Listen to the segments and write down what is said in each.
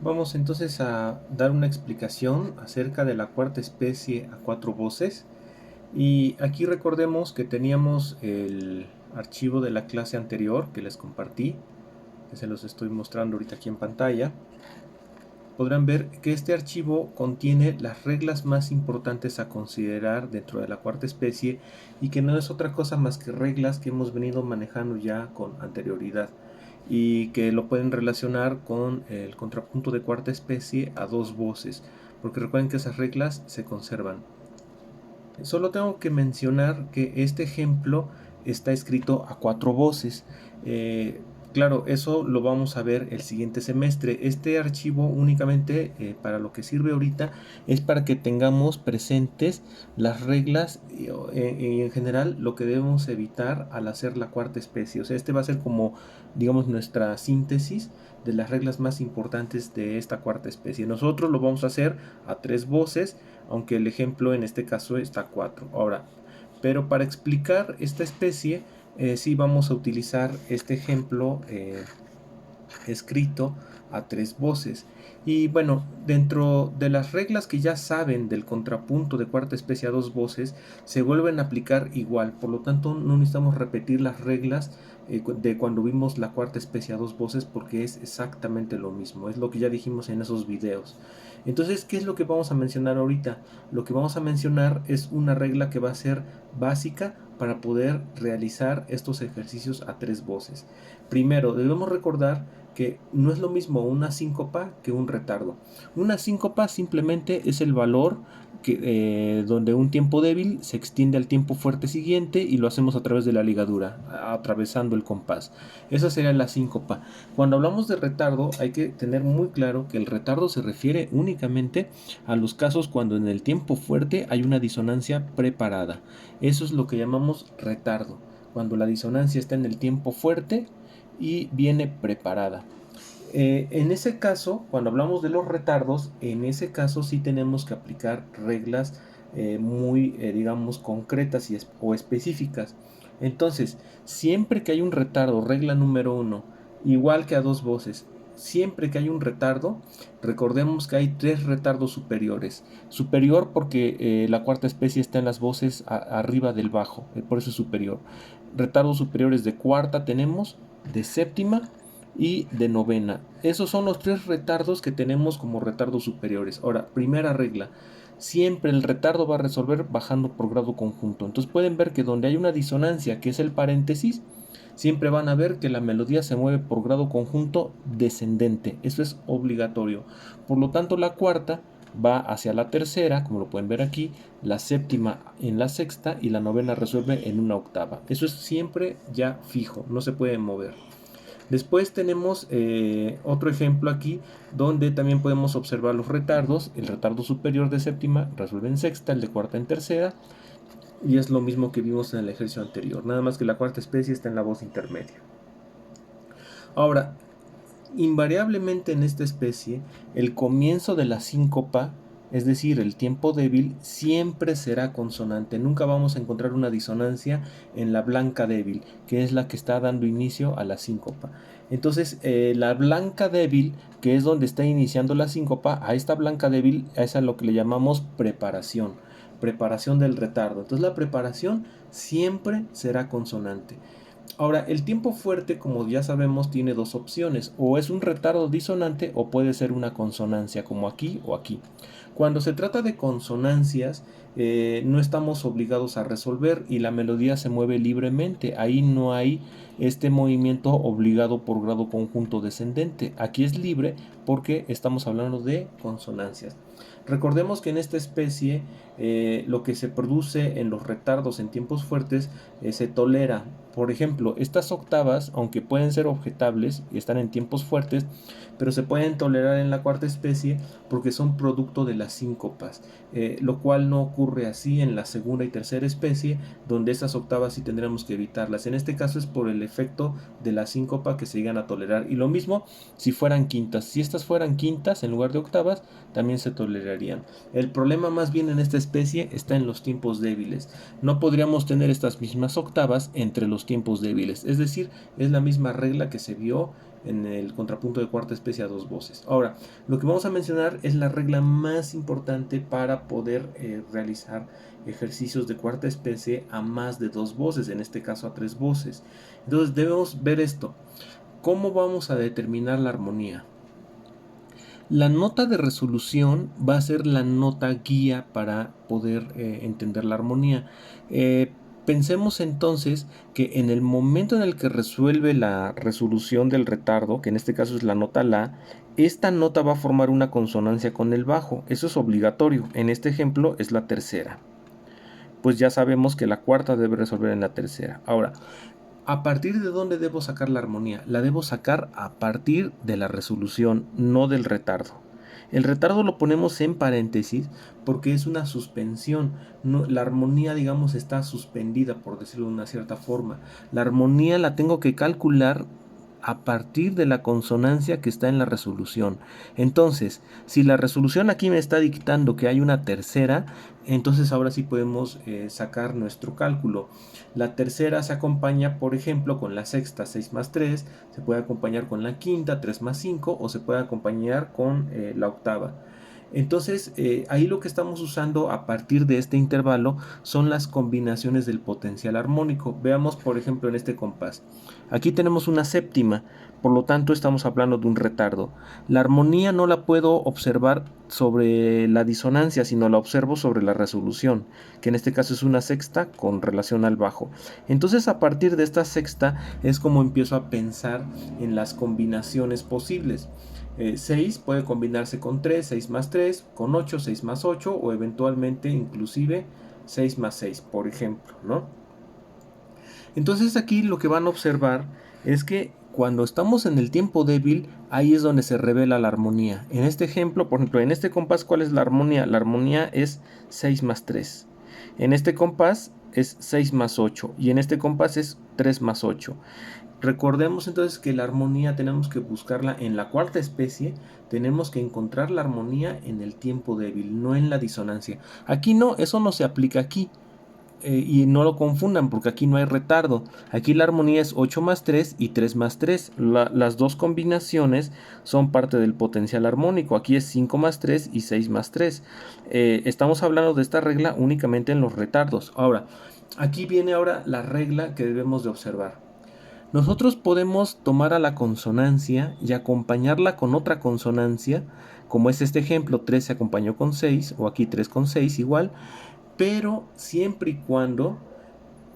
Vamos entonces a dar una explicación acerca de la cuarta especie a cuatro voces. Y aquí recordemos que teníamos el archivo de la clase anterior que les compartí, que se los estoy mostrando ahorita aquí en pantalla. Podrán ver que este archivo contiene las reglas más importantes a considerar dentro de la cuarta especie y que no es otra cosa más que reglas que hemos venido manejando ya con anterioridad y que lo pueden relacionar con el contrapunto de cuarta especie a dos voces, porque recuerden que esas reglas se conservan. Solo tengo que mencionar que este ejemplo está escrito a cuatro voces. Claro, eso lo vamos a ver el siguiente semestre. Este archivo únicamente para lo que sirve ahorita es para que tengamos presentes las reglas y en general lo que debemos evitar al hacer la cuarta especie. O sea, este va a ser como, digamos, nuestra síntesis de las reglas más importantes de esta cuarta especie. Nosotros lo vamos a hacer a tres voces, aunque el ejemplo en este caso está a 4. Ahora, pero para explicar esta especie, sí vamos a utilizar este ejemplo escrito a tres voces. Y bueno, dentro de las reglas que ya saben del contrapunto de cuarta especie a dos voces, se vuelven a aplicar igual. Por lo tanto, no necesitamos repetir las reglas de cuando vimos la cuarta especie a dos voces, porque es exactamente lo mismo. Es lo que ya dijimos en esos videos. Entonces, ¿qué es lo que vamos a mencionar ahorita? Lo que vamos a mencionar es una regla que va a ser básica para poder realizar estos ejercicios a tres voces. Primero, debemos recordar que no es lo mismo una síncopa que un retardo. Una síncopa simplemente es el valor donde un tiempo débil se extiende al tiempo fuerte siguiente y lo hacemos a través de la ligadura, atravesando el compás. Esa sería la síncopa. Cuando hablamos de retardo hay que tener muy claro que el retardo se refiere únicamente a los casos cuando en el tiempo fuerte hay una disonancia preparada. Eso es lo que llamamos retardo, cuando la disonancia está en el tiempo fuerte y viene preparada. En ese caso, cuando hablamos de los retardos, en ese caso sí tenemos que aplicar reglas muy, digamos, concretas o específicas. Entonces, siempre que hay un retardo, regla número uno, igual que a dos voces, siempre que hay un retardo, recordemos que hay tres retardos superiores. Superior porque la cuarta especie está en las voces arriba del bajo, por eso es superior. Retardos superiores de cuarta tenemos, de séptima y de novena. Esos son los tres retardos que tenemos como retardos superiores. Ahora, primera regla, siempre el retardo va a resolver bajando por grado conjunto. Entonces pueden ver que donde hay una disonancia, que es el paréntesis, siempre van a ver que la melodía se mueve por grado conjunto descendente. Eso es obligatorio. Por lo tanto, la cuarta va hacia la tercera, como lo pueden ver aquí, la séptima en la sexta y la novena resuelve en una octava. Eso es siempre ya fijo, no se puede mover. Después tenemos otro ejemplo aquí donde también podemos observar los retardos. El retardo superior de séptima resuelve en sexta, el de cuarta en tercera, y es lo mismo que vimos en el ejercicio anterior, nada más que la cuarta especie está en la voz intermedia. Ahora, invariablemente en esta especie, el comienzo de la síncopa, es decir, el tiempo débil, siempre será consonante. Nunca vamos a encontrar una disonancia en la blanca débil, que es la que está dando inicio a la síncopa. Entonces, la blanca débil, que es donde está iniciando la síncopa, a esta blanca débil es a lo que le llamamos preparación. Preparación del retardo. Entonces, la preparación siempre será consonante. Ahora, el tiempo fuerte, como ya sabemos, tiene dos opciones, o es un retardo disonante o puede ser una consonancia, como aquí o aquí. Cuando se trata de consonancias, no estamos obligados a resolver y la melodía se mueve libremente. Ahí no hay este movimiento obligado por grado conjunto descendente. Aquí es libre porque estamos hablando de consonancias. Recordemos que en esta especie lo que se produce en los retardos en tiempos fuertes se tolera. Por ejemplo, estas octavas, aunque pueden ser objetables y están en tiempos fuertes, pero se pueden tolerar en la cuarta especie porque son producto de las síncopas, lo cual no ocurre así en la segunda y tercera especie, donde estas octavas sí tendremos que evitarlas. En este caso es por el efecto de la síncopa que se llegan a tolerar. Y lo mismo si fueran quintas. Si estas fueran quintas en lugar de octavas, también se tolerarían. El problema más bien en esta especie está en los tiempos débiles. No podríamos tener estas mismas octavas entre los tiempos débiles. Es decir, es la misma regla que se vio en el contrapunto de cuarta especie a dos voces. Ahora, lo que vamos a mencionar es la regla más importante para poder realizar ejercicios de cuarta especie a más de dos voces, en este caso a tres voces. Entonces debemos ver esto. ¿Cómo vamos a determinar la armonía? La nota de resolución va a ser la nota guía para poder entender la armonía. Pensemos entonces que en el momento en el que resuelve la resolución del retardo, que en este caso es la nota La, esta nota va a formar una consonancia con el bajo. Eso es obligatorio. En este ejemplo es la tercera. Pues ya sabemos que la cuarta debe resolver en la tercera. Ahora, ¿a partir de dónde debo sacar la armonía? La debo sacar a partir de la resolución, no del retardo. El retardo lo ponemos en paréntesis porque es una suspensión. No, la armonía, digamos, está suspendida, por decirlo de una cierta forma. La armonía la tengo que calcular a partir de la consonancia que está en la resolución. Entonces, si la resolución aquí me está dictando que hay una tercera, entonces ahora sí podemos sacar nuestro cálculo. La tercera se acompaña, por ejemplo, con la sexta, 6 más 3, se puede acompañar con la quinta, 3 más 5, o se puede acompañar con la octava. Entonces, ahí lo que estamos usando a partir de este intervalo son las combinaciones del potencial armónico. Veamos, por ejemplo, en este compás. Aquí tenemos una séptima, por lo tanto estamos hablando de un retardo. La armonía no la puedo observar sobre la disonancia, sino la observo sobre la resolución, que en este caso es una sexta con relación al bajo. Entonces, a partir de esta sexta es como empiezo a pensar en las combinaciones posibles. 6 puede combinarse con 3, 6 más 3, con 8, 6 más 8, o eventualmente inclusive 6 más 6, por ejemplo, ¿no? Entonces aquí lo que van a observar es que cuando estamos en el tiempo débil, ahí es donde se revela la armonía. En este ejemplo, por ejemplo, en este compás, ¿cuál es la armonía? La armonía es 6 más 3. En este compás es 6 más 8 y en este compás es 3 más 8. Recordemos entonces que la armonía tenemos que buscarla en la cuarta especie, tenemos que encontrar la armonía en el tiempo débil, no en la disonancia. Aquí no, eso no se aplica aquí. Y no lo confundan porque aquí no hay retardo. Aquí la armonía es 8 más 3 y 3 más 3. Las dos combinaciones son parte del potencial armónico. Aquí es 5 más 3 y 6 más 3. Estamos hablando de esta regla únicamente en los retardos. Ahora, aquí viene ahora la regla que debemos de observar. Nosotros podemos tomar a la consonancia y acompañarla con otra consonancia, como es este ejemplo, 3 se acompañó con 6, o aquí 3 con 6 igual, pero siempre y cuando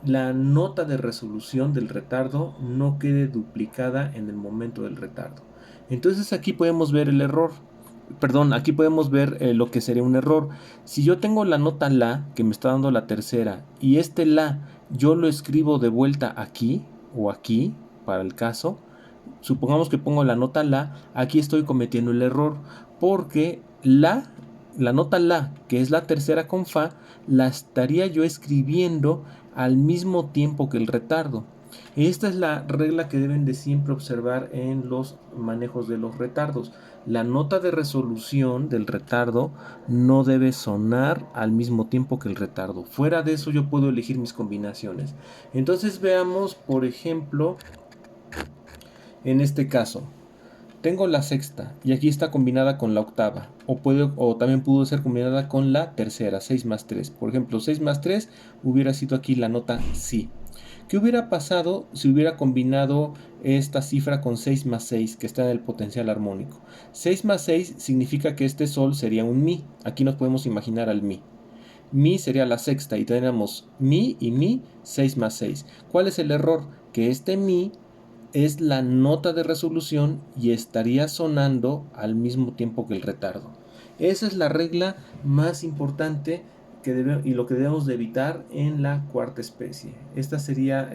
la nota de resolución del retardo no quede duplicada en el momento del retardo. Entonces aquí podemos ver el error. Perdón, aquí podemos ver lo que sería un error. Si yo tengo la nota La, que me está dando la tercera, y este La yo lo escribo de vuelta aquí o aquí, para el caso, supongamos que pongo la nota La, aquí estoy cometiendo el error, porque la nota La, que es la tercera con Fa, la estaría yo escribiendo al mismo tiempo que el retardo. Esta es la regla que deben de siempre observar en los manejos de los retardos. La nota de resolución del retardo no debe sonar al mismo tiempo que el retardo. Fuera de eso yo puedo elegir mis combinaciones. Entonces veamos, por ejemplo, en este caso. Tengo la sexta y aquí está combinada con la octava, o también pudo ser combinada con la tercera, 6 más 3. Por ejemplo, 6 más 3 hubiera sido aquí la nota Si. ¿Qué hubiera pasado si hubiera combinado esta cifra con 6 más 6, que está en el potencial armónico? 6 más 6 significa que este sol sería un Mi. Aquí nos podemos imaginar al Mi. Mi sería la sexta y tenemos Mi y Mi, 6 más 6. ¿Cuál es el error? Que este Mi es la nota de resolución y estaría sonando al mismo tiempo que el retardo. Esa es la regla más importante y lo que debemos de evitar en la cuarta especie. Esta sería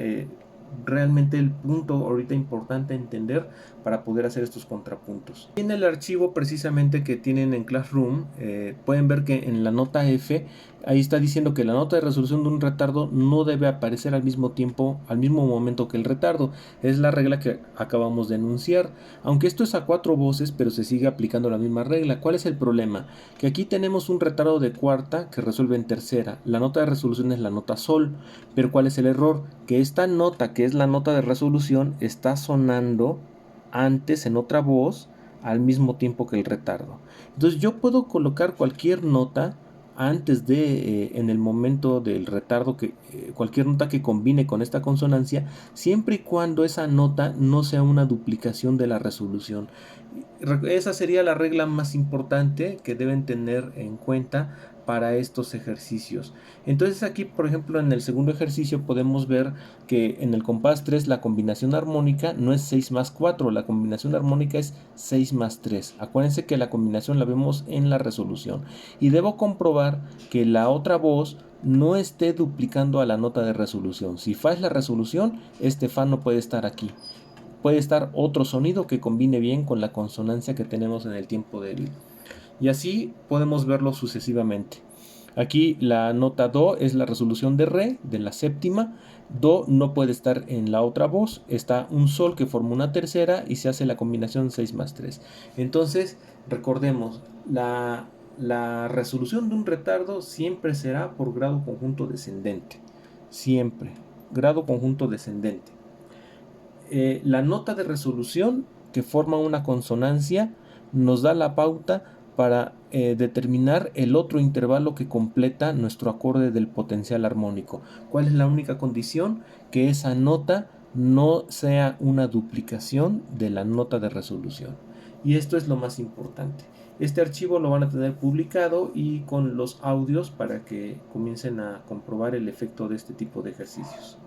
realmente el punto ahorita importante a entender para poder hacer estos contrapuntos. En el archivo precisamente que tienen en Classroom pueden ver que en la nota F ahí está diciendo que la nota de resolución de un retardo no debe aparecer al mismo tiempo, al mismo momento que el retardo. Es la regla que acabamos de enunciar. Aunque esto es a 4 voces, pero se sigue aplicando la misma regla. ¿Cuál es el problema? Que aquí tenemos un retardo de cuarta que resuelve en tercera. La nota de resolución es la nota sol. Pero ¿cuál es el error? Que esta nota, que es la nota de resolución, está sonando antes en otra voz al mismo tiempo que el retardo. Entonces yo puedo colocar cualquier nota antes de, en el momento del retardo, cualquier nota que combine con esta consonancia, siempre y cuando esa nota no sea una duplicación de la resolución. Esa sería la regla más importante que deben tener en cuenta para estos ejercicios. Entonces aquí, por ejemplo, en el segundo ejercicio podemos ver que en el compás 3 la combinación armónica no es 6 más 4, la combinación armónica es 6 más 3. Acuérdense que la combinación la vemos en la resolución. Y debo comprobar que la otra voz no esté duplicando a la nota de resolución. Si fa es la resolución, este fa no puede estar aquí. Puede estar otro sonido que combine bien con la consonancia que tenemos en el tiempo del... Y así podemos verlo sucesivamente. Aquí la nota do es la resolución de re, de la séptima. Do no puede estar en la otra voz. Está un sol que forma una tercera y se hace la combinación 6 más 3. Entonces, recordemos, la resolución de un retardo siempre será por grado conjunto descendente. Siempre. Grado conjunto descendente. La nota de resolución que forma una consonancia nos da la pauta para determinar el otro intervalo que completa nuestro acorde del potencial armónico. ¿Cuál es la única condición? Que esa nota no sea una duplicación de la nota de resolución. Y esto es lo más importante. Este archivo lo van a tener publicado y con los audios para que comiencen a comprobar el efecto de este tipo de ejercicios.